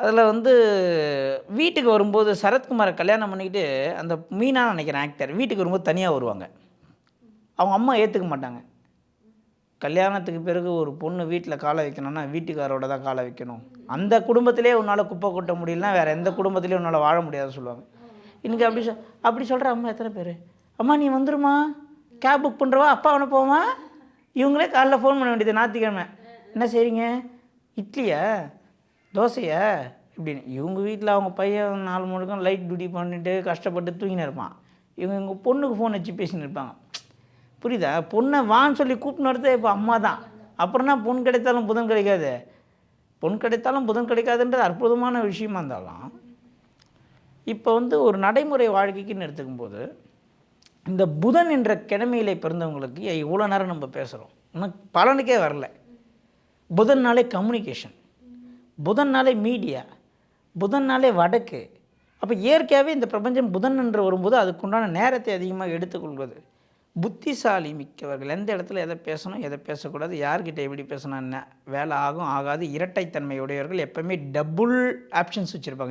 அதில் வந்து வீட்டுக்கு வரும்போது சரத்குமாரை கல்யாணம் பண்ணிக்கிட்டு அந்த மீனான்னு நினைக்கிறேன் ஆக்டர் வீட்டுக்கு வரும்போது தனியாக வருவாங்க. அவங்க அம்மா ஏற்றுக்க மாட்டாங்க. கல்யாணத்துக்கு பிறகு ஒரு பொண்ணு வீட்டில் காலை வைக்கணும்னா வீட்டுக்காரோட தான் காலை வைக்கணும். அந்த குடும்பத்திலே உன்னால் குப்பை கொட்ட முடியலனா வேறு எந்த குடும்பத்திலையும் உன்னால் வாழ முடியாதுன்னு சொல்லுவாங்க. இன்றைக்கி அப்படி சொல்கிற அம்மா எத்தனை பேர்? அம்மா நீ வந்துருமா, கேப் புக் பண்ணுறவா, அப்பா அனுப்புவோமா? இவங்களே காலைல ஃபோன் பண்ண வேண்டியது ஞாயிற்றுக்கிழமை. என்ன செய்கிறீங்க? இட்லியா, தோசையா இப்படின்னு. இவங்க வீட்டில் அவங்க பையன் 4 முழுக்கம் லைட் டியூட்டி பண்ணிட்டு கஷ்டப்பட்டு தூங்கின்னு இருப்பான். இவங்க எங்கள் பொண்ணுக்கு ஃபோன் வச்சு பேசின்னு இருப்பாங்க. புரியுதா? பொண்ணை வான்னு சொல்லி கூப்பிட்டு வரதே இப்போ அம்மா தான். அப்புறம்னா பொன் கிடைத்தாலும் புதன் கிடைக்காது. பொன் கிடைத்தாலும் புதன் கிடைக்காதுன்றது அற்புதமான விஷயமா இருந்தாலும், இப்போ வந்து ஒரு நடைமுறை வாழ்க்கைக்குன்னு எடுத்துக்கும்போது இந்த புதன் என்ற கிழமையிலே பிறந்தவங்களுக்கு இவ்வளோ நேரம் நம்ம பேசுகிறோம், இன்னும் பலனுக்கே வரல. புதன்னாலே கம்யூனிகேஷன், புதன்னாலே மீடியா, புதன்னாலே வடக்கு. அப்போ இயற்கையாகவே இந்த பிரபஞ்சம் புதன் என்று வரும்போது அதுக்குண்டான நேரத்தை அதிகமாக எடுத்துக்கொள்வது. புத்திசாலி மிக்கவர்கள் எந்த இடத்துல எதை பேசணும் எதை பேசக்கூடாது, யார்கிட்ட எப்படி பேசணும், என்ன வேலை ஆகும் ஆகாது, இரட்டைத்தன்மை உடையவர்கள் எப்போவுமே டபுள் ஆப்ஷன்ஸ் வச்சுருப்பாங்க.